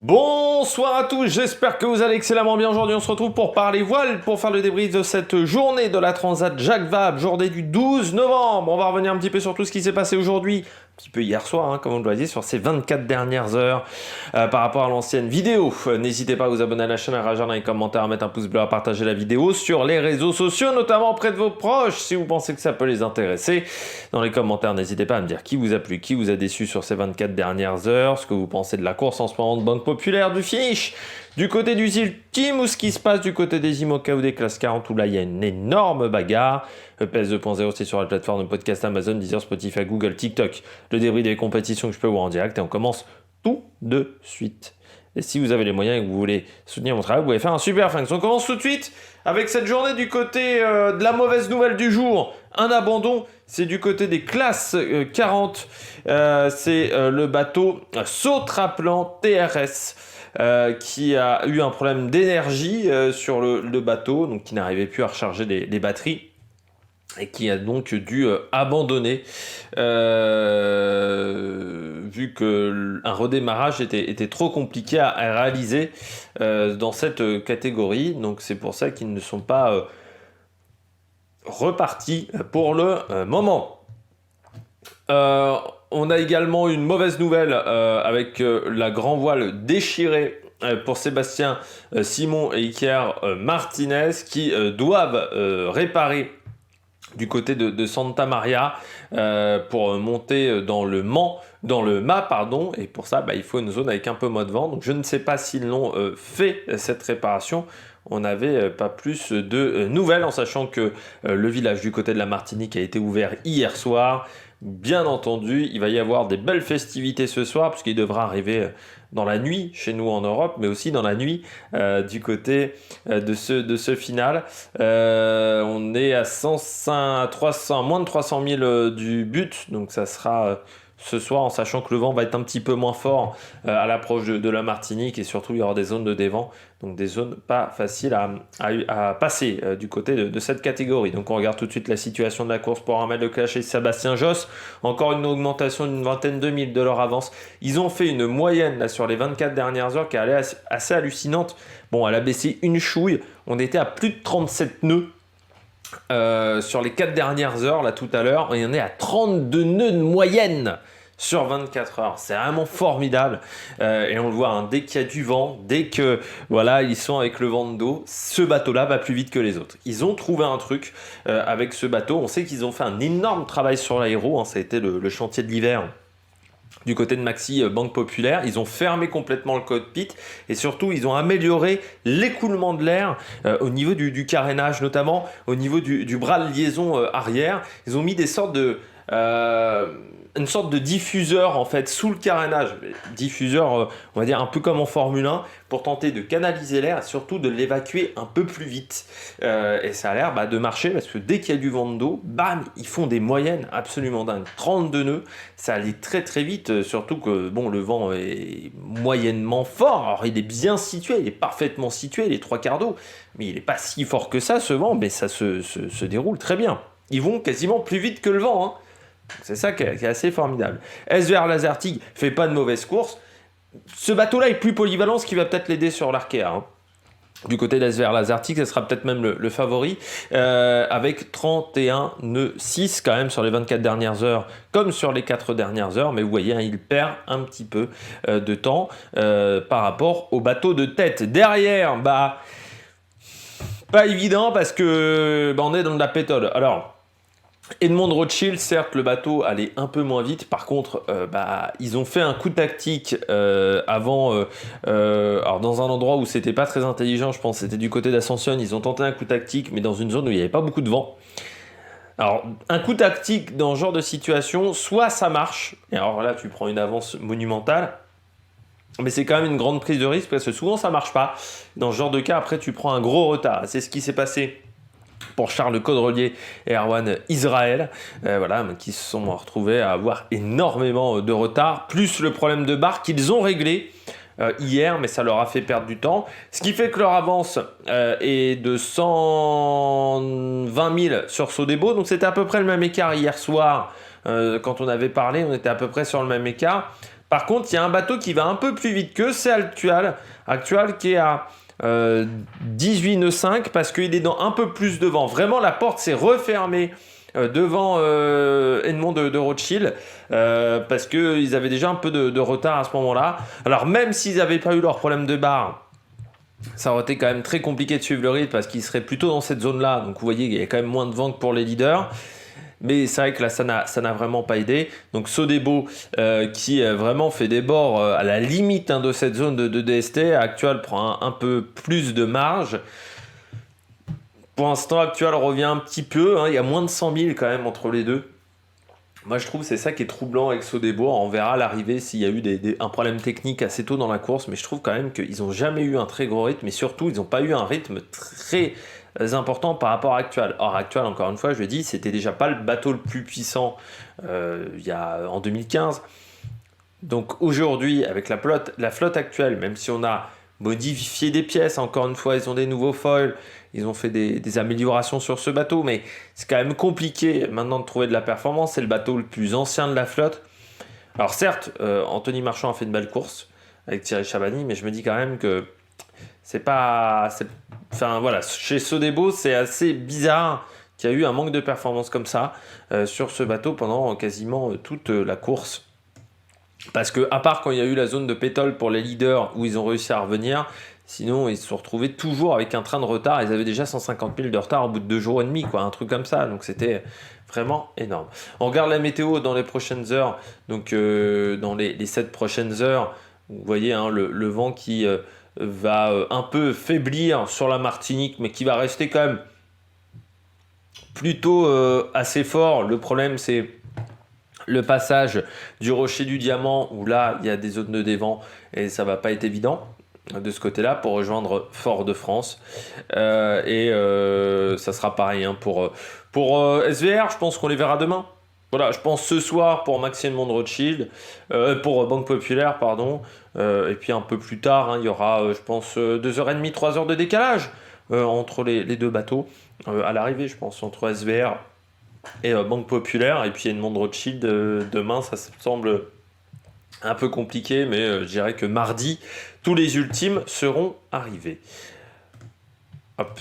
Bonsoir à tous, j'espère que vous allez excellemment bien. Aujourd'hui on se retrouve pour parler voile, pour faire le débrief de cette journée de la Transat Jacques Vabre, journée du 12 novembre. On va revenir un petit peu sur tout ce qui s'est passé aujourd'hui, un petit peu hier soir, comme on le dit, sur ces 24 dernières heures par rapport à l'ancienne vidéo. N'hésitez pas à vous abonner à la chaîne, à réagir dans les commentaires, à mettre un pouce bleu, à partager la vidéo sur les réseaux sociaux, notamment auprès de vos proches, si vous pensez que ça peut les intéresser. Dans les commentaires, n'hésitez pas à me dire qui vous a plu, qui vous a déçu sur ces 24 dernières heures, ce que vous pensez de la course en ce moment de Banque Populaire, du finish, du côté du ZIL Team ou ce qui se passe du côté des IMOCA ou des classes 40 où là il y a une énorme bagarre. EPS 2.0 c'est sur la plateforme de podcast Amazon, Deezer, Spotify, Google, TikTok. Le débrief des compétitions que je peux voir en direct et on commence tout de suite. Et si vous avez les moyens et que vous voulez soutenir mon travail, vous pouvez faire un super thanks. On commence tout de suite avec cette journée du côté de la mauvaise nouvelle du jour. Un abandon, c'est du côté des classes 40. C'est le bateau Sautraplan TRS qui a eu un problème d'énergie sur le bateau, donc qui n'arrivait plus à recharger les batteries. Et qui a donc dû abandonner vu qu'un redémarrage était trop compliqué à réaliser dans cette catégorie. Donc c'est pour ça qu'ils ne sont pas repartis pour le moment. On a également une mauvaise nouvelle avec la grand voile déchirée pour Sébastien Simon et Iker Martinez qui doivent réparer du côté de Santa Maria pour monter dans le mât, et pour ça il faut une zone avec un peu moins de vent. Donc je ne sais pas s'ils l'ont fait cette réparation. On n'avait pas plus de nouvelles, en sachant que le village du côté de la Martinique a été ouvert hier soir. Bien entendu, il va y avoir des belles festivités ce soir, puisqu'il devra arriver dans la nuit chez nous en Europe, mais aussi dans la nuit du côté de ce final. On est à 300, moins de 300 000 du but, donc ça sera ce soir, en sachant que le vent va être un petit peu moins fort à l'approche de la Martinique, et surtout il y aura des zones de dévent, donc des zones pas faciles à passer du côté de cette catégorie. Donc on regarde tout de suite la situation de la course pour Armel Leclerc et Sébastien Josse. Encore une augmentation d'une vingtaine de mille de leur avance. Ils ont fait une moyenne là, sur les 24 dernières heures qui est assez hallucinante. Bon, elle a baissé une chouille, on était à plus de 37 nœuds. Sur les 4 dernières heures, là tout à l'heure, il y en est à 32 nœuds de moyenne sur 24 heures. C'est vraiment formidable. Et on le voit, dès qu'il y a du vent, dès que ils sont avec le vent de dos, ce bateau-là va plus vite que les autres. Ils ont trouvé un truc avec ce bateau. On sait qu'ils ont fait un énorme travail sur l'aéro. Ça a été le chantier de l'hiver. Du côté de Maxi Banque Populaire, ils ont fermé complètement le cockpit et surtout ils ont amélioré l'écoulement de l'air au niveau du carénage, notamment au niveau du bras de liaison arrière. Ils ont mis une sorte de diffuseur en fait sous le carénage, diffuseur on va dire un peu comme en Formule 1 pour tenter de canaliser l'air et surtout de l'évacuer un peu plus vite. Et ça a l'air de marcher parce que dès qu'il y a du vent de dos, bam, ils font des moyennes absolument dingues. 32 nœuds, ça allait très très vite, surtout que le vent est moyennement fort. Alors il est bien situé, il est parfaitement situé, les 3/4 d'eau, mais il n'est pas si fort que ça ce vent, mais ça se déroule très bien. Ils vont quasiment plus vite que le vent, C'est ça qui est assez formidable. SVR Lazartigue fait pas de mauvaise course. Ce bateau-là est plus polyvalent, ce qui va peut-être l'aider sur l'Arkea. Du côté d'SVR Lazartigue, ce sera peut-être même le favori, avec 31 nœuds 6 quand même sur les 24 dernières heures, comme sur les 4 dernières heures. Mais vous voyez, il perd un petit peu de temps par rapport au bateau de tête. Derrière, pas évident parce que on est dans de la pétole. Alors, Edmond Rothschild, certes, le bateau allait un peu moins vite. Par contre, ils ont fait un coup tactique avant. Alors, dans un endroit où c'était pas très intelligent, je pense, c'était du côté d'Ascension. Ils ont tenté un coup tactique, mais dans une zone où il n'y avait pas beaucoup de vent. Alors, un coup tactique dans ce genre de situation, soit ça marche, et alors là, tu prends une avance monumentale. Mais c'est quand même une grande prise de risque parce que souvent ça marche pas. Dans ce genre de cas, après, tu prends un gros retard. C'est ce qui s'est passé pour Charles Caudrelier et Erwan Israël, qui se sont retrouvés à avoir énormément de retard, plus le problème de barre qu'ils ont réglé hier, mais ça leur a fait perdre du temps, ce qui fait que leur avance est de 120 000 sur Sodebo, donc c'était à peu près le même écart hier soir, quand on avait parlé, on était à peu près sur le même écart. Par contre, il y a un bateau qui va un peu plus vite qu'eux, c'est Actual. Actual qui est à 18 nœuds 5 parce qu'il est dans un peu plus de vent. Vraiment, la porte s'est refermée devant Edmond de Rothschild parce qu'ils avaient déjà un peu de retard à ce moment-là. Alors, même s'ils n'avaient pas eu leur problème de barre, ça aurait été quand même très compliqué de suivre le rythme parce qu'ils seraient plutôt dans cette zone-là. Donc, vous voyez, il y a quand même moins de vent que pour les leaders. Mais c'est vrai que là, ça n'a vraiment pas aidé. Donc Sodebo, qui vraiment fait des bords à la limite de cette zone de DST, Actual prend un peu plus de marge. Pour l'instant, Actual revient un petit peu. Il y a moins de 100 000 quand même entre les deux. Moi, je trouve que c'est ça qui est troublant avec Sodebo. On verra à l'arrivée s'il y a eu un problème technique assez tôt dans la course. Mais je trouve quand même qu'ils n'ont jamais eu un très gros rythme. Et surtout, ils n'ont pas eu un rythme très important par rapport à Actual. Or, Actual, encore une fois, je le dis, c'était déjà pas le bateau le plus puissant en 2015. Donc aujourd'hui, avec la flotte actuelle, même si on a modifié des pièces, encore une fois, ils ont des nouveaux foils, ils ont fait des améliorations sur ce bateau, mais c'est quand même compliqué maintenant de trouver de la performance. C'est le bateau le plus ancien de la flotte. Alors certes, Anthony Marchand a fait une belle course avec Thierry Chabani, mais je me dis quand même que c'est pas... Enfin voilà, chez Sodebo, c'est assez bizarre qu'il y a eu un manque de performance comme ça sur ce bateau pendant quasiment toute la course. Parce que, à part quand il y a eu la zone de pétole pour les leaders où ils ont réussi à revenir, sinon ils se sont retrouvés toujours avec un train de retard. Ils avaient déjà 150 000 de retard au bout de 2 jours et demi, quoi, un truc comme ça. Donc c'était vraiment énorme. On regarde la météo dans les prochaines heures, donc dans les 7 prochaines heures. Vous voyez le vent qui va un peu faiblir sur la Martinique, mais qui va rester quand même plutôt assez fort. Le problème, c'est le passage du Rocher du Diamant, où là, il y a des zones de dévent et ça va pas être évident de ce côté-là pour rejoindre Fort-de-France. Ça sera pareil pour SVR, je pense qu'on les verra demain. Voilà, je pense ce soir pour Maxime de Rothschild, pour Banque Populaire, pardon. Et puis un peu plus tard, il y aura, je pense, 2h30, 3h de décalage entre les deux bateaux à l'arrivée, je pense, entre SVR et Banque Populaire. Et puis Edmond de Rothschild, demain, ça semble un peu compliqué, mais je dirais que mardi, tous les ultimes seront arrivés. Hop.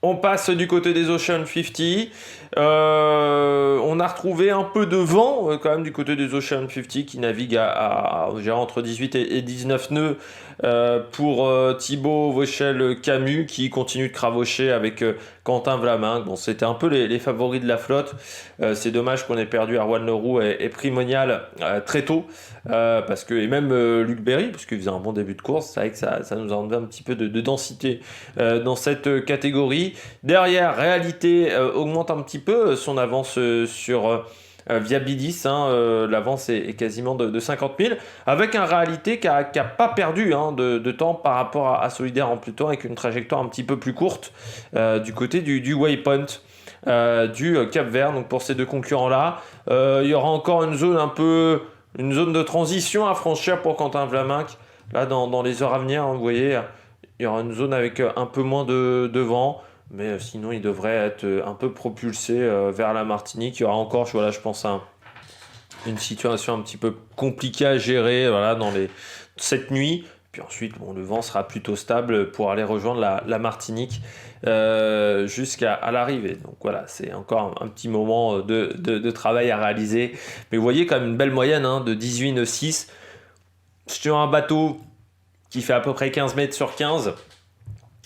On passe du côté des Ocean 50. On a retrouvé un peu de vent quand même du côté des Ocean 50 qui navigue entre 18 et 19 nœuds pour Thibaut Vauchel-Camus qui continue de cravocher avec Quentin Vlaminck. Bon, c'était un peu les favoris de la flotte. C'est dommage qu'on ait perdu Erwan Leroux et Primonial très tôt parce que, et même Luc Berry, parce qu'il faisait un bon début de course. C'est vrai que ça nous a enlevé un petit peu de densité dans cette catégorie. Derrière, Réalité augmente un petit peu son avance sur Viabilis. L'avance est quasiment de 50 000, avec un Réalité qui a pas perdu de temps par rapport à Solidaire en plus temps, avec une trajectoire un petit peu plus courte du côté du waypoint du Cap-Vert. Donc pour ces deux concurrents-là, il y aura encore une zone de transition à franchir pour Quentin Vlaminck. Là, dans les heures à venir, vous voyez, il y aura une zone avec un peu moins de vent. Mais sinon, il devrait être un peu propulsé vers la Martinique. Il y aura encore, je pense, une situation un petit peu compliquée à gérer cette nuit. Puis ensuite, le vent sera plutôt stable pour aller rejoindre la Martinique jusqu'à l'arrivée. Donc voilà, c'est encore un petit moment de travail à réaliser. Mais vous voyez quand même une belle moyenne de 18 nœuds 6 sur un bateau qui fait à peu près 15 mètres sur 15.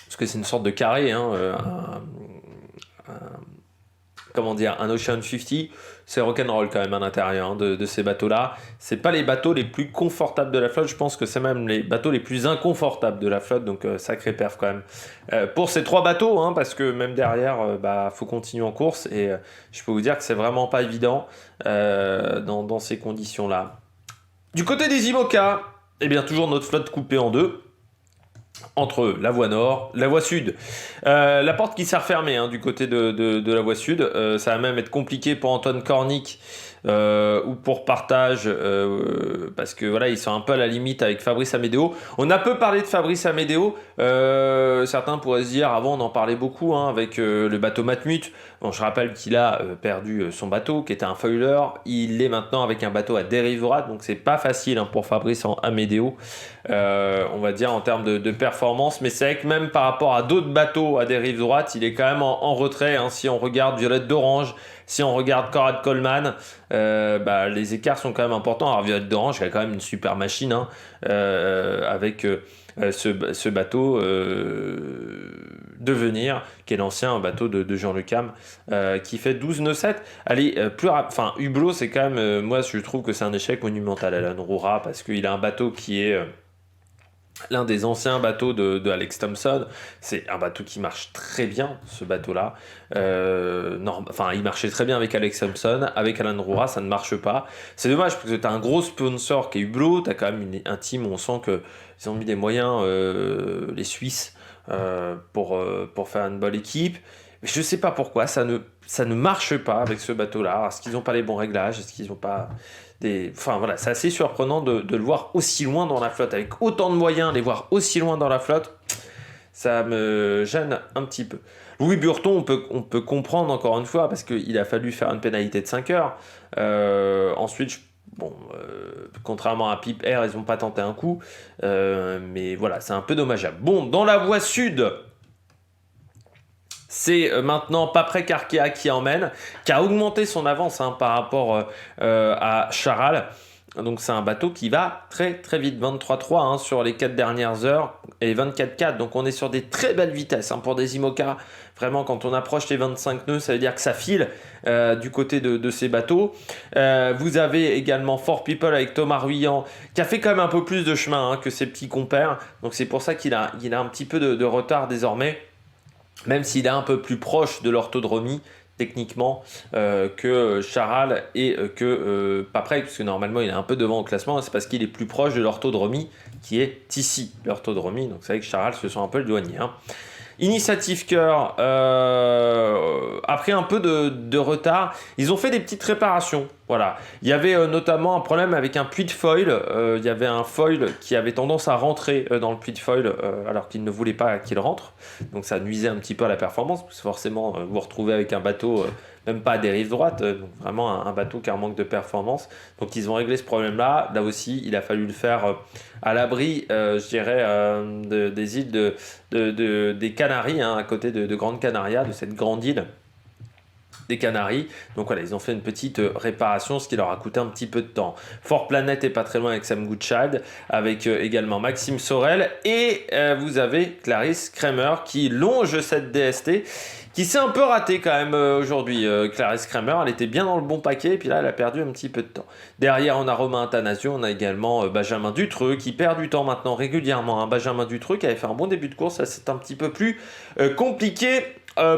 Parce que c'est une sorte de carré, un Ocean 50, c'est rock'n'roll quand même à l'intérieur de ces bateaux-là. C'est pas les bateaux les plus confortables de la flotte, je pense que c'est même les bateaux les plus inconfortables de la flotte, donc sacré perf quand même. Pour ces trois bateaux, parce que même derrière, faut continuer en course, et je peux vous dire que c'est vraiment pas évident dans ces conditions-là. Du côté des IMOCA, toujours notre flotte coupée en deux, entre la voie nord, la voie sud. La porte qui s'est refermée du côté de la voie sud. Ça va même être compliqué pour Antoine Cornic ou pour partage, parce que voilà, ils sont un peu à la limite avec Fabrice Amédéo. On a peu parlé de Fabrice Amédéo. Certains pourraient se dire, avant on en parlait beaucoup hein, avec le bateau Matmut. Bon, je rappelle qu'il a perdu son bateau, qui était un foiler. Il est maintenant avec un bateau à dérive droite, donc c'est pas facile hein, pour Fabrice Amédéo, on va dire en termes de performance. Mais c'est vrai que même par rapport à d'autres bateaux à dérive droite, il est quand même en retrait. Hein, si on regarde Violette d'Orange, si on regarde Conrad Coleman, les écarts sont quand même importants. Alors Violette d'Orange, il a quand même une super machine hein, avec ce bateau Devenir, qui est l'ancien bateau de Jean Le Cam, qui fait 12 nœuds 7. Allez, Hublot, c'est quand même, moi je trouve que c'est un échec monumental, Alan Roura, parce qu'il a un bateau qui est l'un des anciens bateaux de Alex Thompson. C'est un bateau qui marche très bien, ce bateau-là. Il marchait très bien avec Alex Thompson. Avec Alan Roura, ça ne marche pas. C'est dommage parce que tu as un gros sponsor qui est Hublot. Tu as quand même un team où on sent qu'ils ont mis des moyens, les Suisses, pour faire une bonne équipe. Mais je ne sais pas pourquoi, ça ne marche pas avec ce bateau-là. Est-ce qu'ils n'ont pas les bons réglages? Est-ce qu'ils n'ont pas Enfin voilà, c'est assez surprenant de le voir aussi loin dans la flotte. Avec autant de moyens, les voir aussi loin dans la flotte, ça me gêne un petit peu. Louis Burton, on peut comprendre encore une fois, parce qu'il a fallu faire une pénalité de 5 heures. Ensuite, contrairement à Pip Air, ils n'ont pas tenté un coup. Mais voilà, c'est un peu dommageable. Bon, dans la voie sud, c'est maintenant Paprec Arkea qui emmène, qui a augmenté son avance hein, par rapport à Charal. Donc c'est un bateau qui va très très vite, 23,3 hein, sur les 4 dernières heures et 24,4. Donc on est sur des très belles vitesses hein, pour des IMOCA. Vraiment, quand on approche les 25 nœuds, ça veut dire que ça file du côté de ces bateaux. Vous avez également Fort People avec Thomas Ruyant, qui a fait quand même un peu plus de chemin hein, que ses petits compères. Donc c'est pour ça qu'il a un petit peu de retard désormais. Même s'il est un peu plus proche de l'orthodromie techniquement que Charal et que Paprec, parce que normalement il est un peu devant au classement, c'est parce qu'il est plus proche de l'orthodromie qui est ici, l'orthodromie. Donc c'est vrai que Charal se sent un peu éloigné. Hein. Initiative Cœur a pris un peu de retard. Ils ont fait des petites réparations. Voilà. Il y avait notamment un problème avec un puits de foil. Il y avait un foil qui avait tendance à rentrer dans le puits de foil alors qu'il ne voulait pas qu'il rentre. Donc ça nuisait un petit peu à la performance parce que forcément vous vous retrouvez avec un bateau même pas à dérive droite, donc vraiment un bateau qui a un manque de performance. Donc ils ont réglé ce problème-là. Là aussi, il a fallu le faire à l'abri, je dirais, des îles des Canaries, hein, à côté de Grande Canaria, de cette grande île des Canaries. Donc voilà, ils ont fait une petite réparation, ce qui leur a coûté un petit peu de temps. Fort Planet est pas très loin avec Sam Goodchild, avec également Maxime Sorel, et vous avez Clarisse Kramer qui longe cette DST, qui s'est un peu ratée quand même aujourd'hui. Clarisse Kramer, elle était bien dans le bon paquet, et puis là, elle a perdu un petit peu de temps. Derrière, on a Romain Athanasio, on a également Benjamin Dutreux, qui perd du temps maintenant régulièrement. Hein. Benjamin Dutreux qui avait fait un bon début de course, ça c'est un petit peu plus compliqué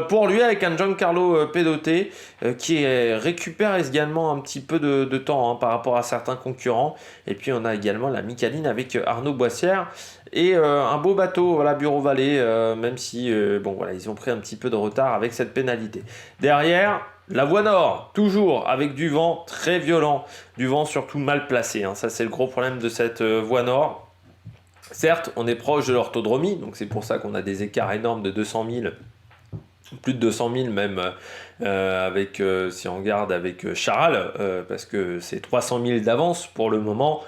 pour lui, avec un Giancarlo Pedoté qui récupère également un petit peu de temps hein, par rapport à certains concurrents. Et puis on a également la Micaline avec Arnaud Boissière et un beau bateau, voilà, Bureau Vallée, même si ils ont pris un petit peu de retard avec cette pénalité. Derrière, la voie nord, toujours avec du vent très violent, du vent surtout mal placé. Hein. Ça c'est le gros problème de cette voie nord. Certes, on est proche de l'orthodromie, donc c'est pour ça qu'on a des écarts énormes de 200 000. Plus de 200 000 même avec, si on regarde avec Charal, parce que c'est 300 000 d'avance pour le moment.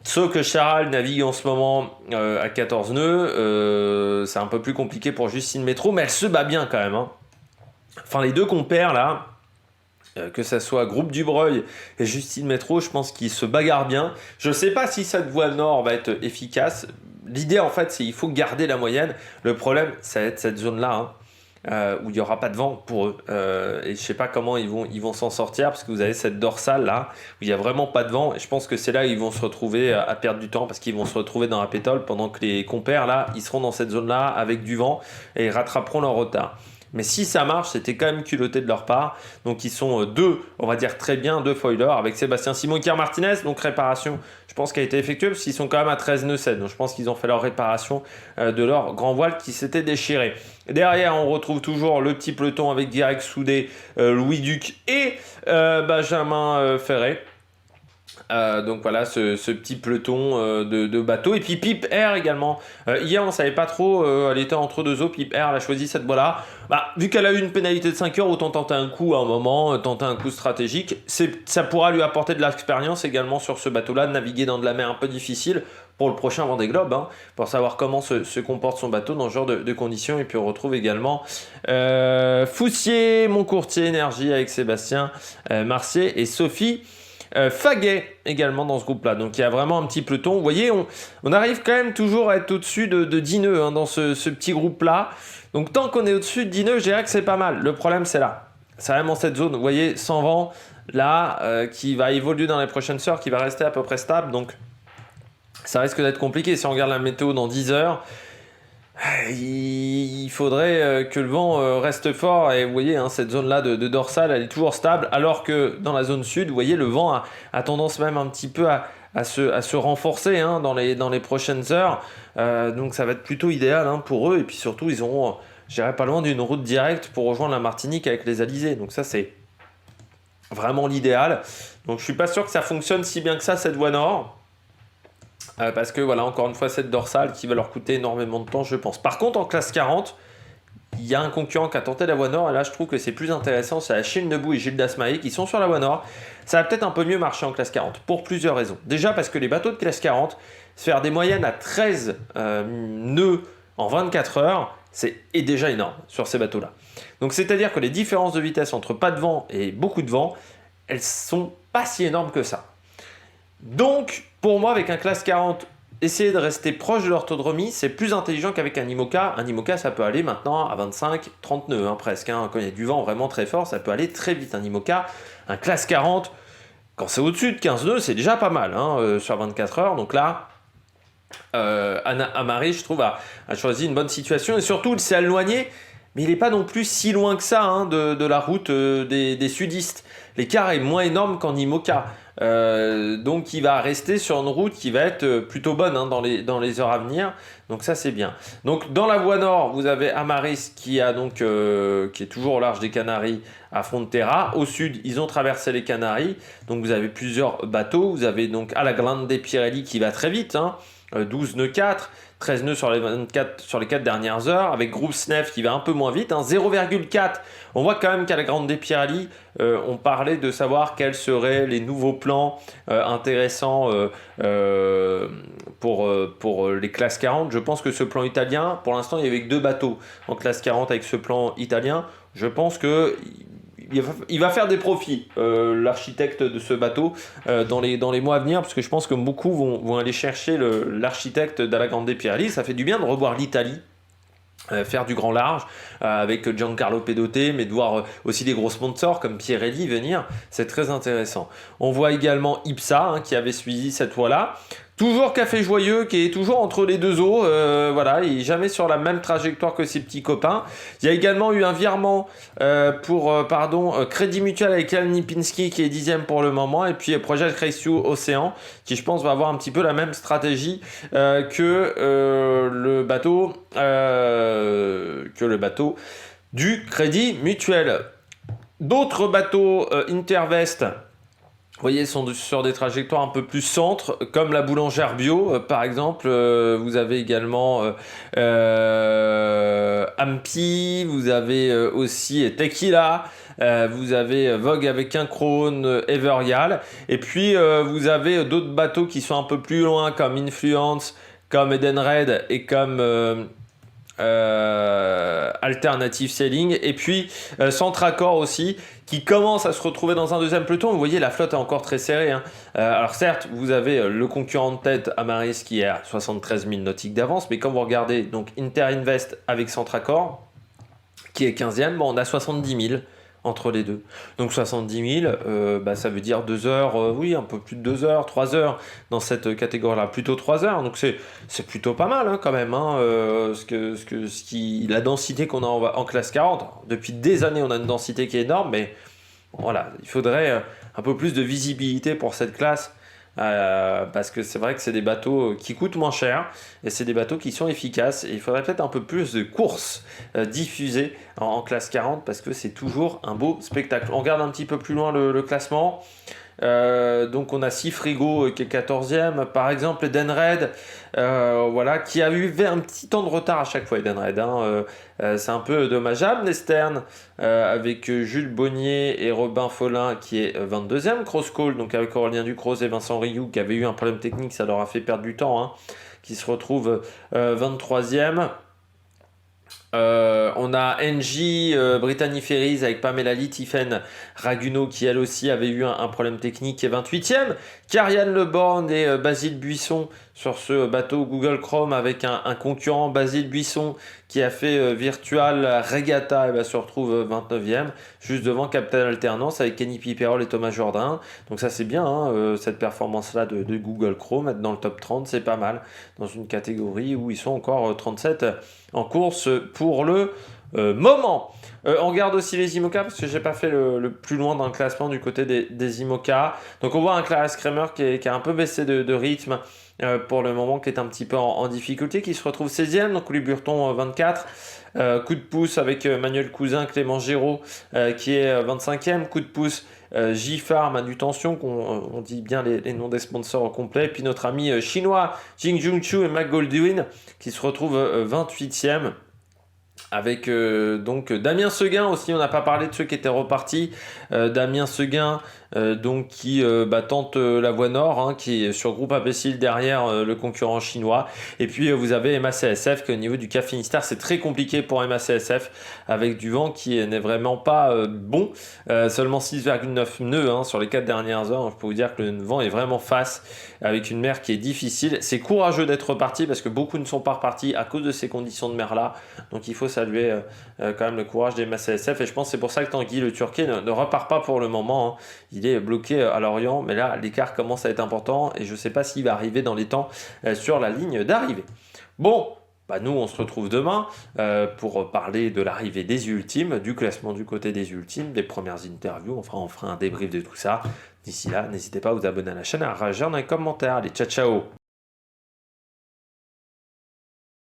Sauf que Charal navigue en ce moment à 14 nœuds, c'est un peu plus compliqué pour Justine Métro, mais elle se bat bien quand même. Hein. Enfin, les deux compères là, que ça soit Groupe Dubreuil et Justine Métro, je pense qu'ils se bagarrent bien. Je ne sais pas si cette voie nord va être efficace. L'idée en fait, c'est qu'il faut garder la moyenne. Le problème, ça va être cette zone-là. Hein. Où il n'y aura pas de vent pour eux. Et je ne sais pas comment ils vont s'en sortir, parce que vous avez cette dorsale là, où il n'y a vraiment pas de vent, et je pense que c'est là où ils vont se retrouver à perdre du temps, parce qu'ils vont se retrouver dans la pétole, pendant que les compères là, ils seront dans cette zone là avec du vent, et ils rattraperont leur retard. Mais si ça marche, c'était quand même culotté de leur part. Donc ils sont deux, on va dire très bien, deux foilers avec Sébastien Simon et Kier Martinez. Donc réparation, je pense qu'elle a été effectuée parce qu'ils sont quand même à 13 nœuds 7. Donc je pense qu'ils ont fait leur réparation de leur grand voile qui s'était déchiré. Derrière, on retrouve toujours le petit peloton avec Guirec Soudé, Louis Duc et Benjamin Ferré. Donc voilà ce petit peloton de bateaux. Et puis Pip Air également. Hier on savait pas trop, elle était entre deux eaux. Pip Air elle a choisi cette voie-là. Vu qu'elle a eu une pénalité de 5 heures, autant tenter un coup à un moment, tenter un coup stratégique. Ça pourra lui apporter de l'expérience également sur ce bateau-là, de naviguer dans de la mer un peu difficile pour le prochain Vendée Globe, pour savoir comment se comporte son bateau dans ce genre de conditions. Et puis on retrouve également Foussier, mon courtier énergie avec Sébastien Marcier et Sophie Faguet également dans ce groupe-là. Donc il y a vraiment un petit peloton. Vous voyez, on arrive quand même toujours à être au-dessus de 10 nœuds dans ce petit groupe-là. Donc tant qu'on est au-dessus de 10 nœuds, je dirais que c'est pas mal. Le problème, c'est là. C'est vraiment cette zone, vous voyez, sans vent, là, qui va évoluer dans les prochaines heures, qui va rester à peu près stable. Donc ça risque d'être compliqué. Si on regarde la météo dans 10 heures, il faudrait que le vent reste fort. Et vous voyez, cette zone-là de dorsale, elle est toujours stable. Alors que dans la zone sud, vous voyez, le vent a tendance même un petit peu à se renforcer dans les prochaines heures. Donc ça va être plutôt idéal pour eux. Et puis surtout, ils auront, je dirais, pas loin d'une route directe pour rejoindre la Martinique avec les Alizés. Donc ça, c'est vraiment l'idéal. Donc je suis pas sûr que ça fonctionne si bien que ça, cette voie nord. Parce que voilà, encore une fois, cette dorsale qui va leur coûter énormément de temps, je pense. Par contre, en classe 40, il y a un concurrent qui a tenté la voie nord, et là je trouve que c'est plus intéressant, c'est Achille Debout et Gilles Dasmaé qui sont sur la voie nord. Ça va peut-être un peu mieux marcher en classe 40, pour plusieurs raisons. Déjà parce que les bateaux de classe 40, se faire des moyennes à 13 nœuds en 24 heures, est déjà énorme sur ces bateaux-là. Donc c'est-à-dire que les différences de vitesse entre pas de vent et beaucoup de vent, elles sont pas si énormes que ça. Donc, pour moi, avec un classe 40, essayer de rester proche de l'orthodromie, c'est plus intelligent qu'avec un IMOCA. Un IMOCA, ça peut aller maintenant à 25-30 nœuds, presque. Quand il y a du vent vraiment très fort, ça peut aller très vite. Un IMOCA, un classe 40, quand c'est au-dessus de 15 nœuds, c'est déjà pas mal sur 24 heures. Donc là, Amaury, je trouve, a choisi une bonne situation. Et surtout, il s'est éloigné, mais il n'est pas non plus si loin que ça de la route des sudistes. L'écart est moins énorme qu'en IMOCA. Donc il va rester sur une route qui va être plutôt bonne dans les heures à venir. Donc ça c'est bien. Donc dans la voie nord, vous avez Amaris qui est toujours au large des Canaries à Frontera. Au sud, ils ont traversé les Canaries. Donc vous avez plusieurs bateaux. Vous avez donc Alagrande Pirelli qui va très vite, 12 nœuds 4. 13 nœuds sur les 4 dernières heures, avec Groupe Snef qui va un peu moins vite, 0,4. On voit quand même qu'à la Grande Pirelli, on parlait de savoir quels seraient les nouveaux plans intéressants pour les classes 40. Je pense que ce plan italien, pour l'instant, il n'y avait que 2 bateaux en classe 40 avec ce plan italien. Je pense que il va faire des profits, l'architecte de ce bateau, dans les mois à venir, parce que je pense que beaucoup vont aller chercher l'architecte d'Ala Grande Pirelli. Ça fait du bien de revoir l'Italie faire du grand large avec Giancarlo Pedote, mais de voir aussi des gros sponsors comme Pirelli venir, c'est très intéressant. On voit également Ipsa qui avait suivi cette voie-là. Toujours Café Joyeux qui est toujours entre les deux eaux, il est jamais sur la même trajectoire que ses petits copains. Il y a également eu un virement pour Crédit Mutuel avec Jan Lipinski qui est 10e pour le moment, et puis Projet Cresciu Océan qui je pense va avoir un petit peu la même stratégie que le bateau du Crédit Mutuel. D'autres bateaux Intervest, vous voyez, sont sur des trajectoires un peu plus centre, comme la Boulangère Bio, par exemple. Vous avez également Ampi, vous avez aussi Tequila, vous avez Vogue avec un Krone, Everial. Et puis, vous avez d'autres bateaux qui sont un peu plus loin, comme Influence, comme Edenred et comme Alternative Sailing. Et puis, Centracor aussi, qui commence à se retrouver dans un deuxième peloton. Vous voyez, la flotte est encore très serrée. Alors certes, vous avez le concurrent de tête, Amaris, qui est à 73 000 nautiques d'avance, mais quand vous regardez donc Interinvest avec Centracor, qui est 15e, on a 70 000. entre les deux. Donc 70 000, ça veut dire 2 heures, oui, un peu plus de 2 heures, 3 heures dans cette catégorie-là, plutôt 3 heures. Donc c'est plutôt pas mal hein, quand même. Hein, la densité qu'on a en classe 40. Depuis des années, on a une densité qui est énorme, mais voilà, il faudrait un peu plus de visibilité pour cette classe. Parce que c'est vrai que c'est des bateaux qui coûtent moins cher et c'est des bateaux qui sont efficaces et il faudrait peut-être un peu plus de courses diffusées en classe 40 parce que c'est toujours un beau spectacle. On regarde un petit peu plus loin le classement. Donc on a Sifrigo qui est 14e, par exemple Edenred, voilà, qui a eu un petit temps de retard à chaque fois Edenred, hein, c'est un peu dommageable. Nestern avec Jules Bonnier et Robin Follin qui est 22e, Crosscall donc avec Aurélien Ducrot et Vincent Rioux qui avaient eu un problème technique, ça leur a fait perdre du temps, hein, qui se retrouve 23e. On a NJ Brittany Ferries avec Pamela Lee, Tiffen Raguno qui elle aussi avait eu un problème technique et 28e. Karianne Leborn et Basile Buisson sur ce bateau Google Chrome avec un concurrent, Basile Buisson, qui a fait Virtual Regatta et se retrouve 29e, juste devant Captain Alternance avec Kenny Piperol et Thomas Jourdain. Donc ça c'est bien, hein, cette performance-là de Google Chrome, être dans le top 30, c'est pas mal, dans une catégorie où ils sont encore 37 en course pour le moment. On regarde aussi les IMOCA parce que j'ai pas fait le plus loin dans le classement du côté des IMOCA. Donc on voit un Clarence Kramer qui a un peu baissé de rythme pour le moment, qui est un petit peu en difficulté, qui se retrouve 16e, donc Louis Burton 24. Coup de pouce avec Manuel Cousin, Clément Géraud qui est 25e. Coup de pouce J-Farm, Manutention, on dit bien les noms des sponsors au complet. Et puis notre ami chinois Jing Jung-Chu et Mac Goldwyn qui se retrouvent 28e. Avec donc Damien Seguin aussi, on n'a pas parlé de ceux qui étaient repartis. Damien Seguin donc qui tente la voie nord, hein, qui est sur groupe imbécile derrière le concurrent chinois. Et puis vous avez MACSF qui au niveau du Cap Finistère c'est très compliqué pour MACSF avec du vent qui n'est vraiment pas bon. Seulement 6,9 nœuds hein, sur les 4 dernières heures. Je peux vous dire que le vent est vraiment face avec une mer qui est difficile. C'est courageux d'être reparti parce que beaucoup ne sont pas repartis à cause de ces conditions de mer là. Donc il faut saluer quand même le courage des MACSF et je pense que c'est pour ça que Tanguy le Turquet ne repart pas pour le moment, hein. Il est bloqué à Lorient, mais là l'écart commence à être important et je ne sais pas s'il va arriver dans les temps sur la ligne d'arrivée. Bon, nous on se retrouve demain pour parler de l'arrivée des ultimes, du classement du côté des ultimes, des premières interviews, enfin on fera un débrief de tout ça. D'ici là, n'hésitez pas à vous abonner à la chaîne, à réagir dans les commentaires. Allez, ciao ciao.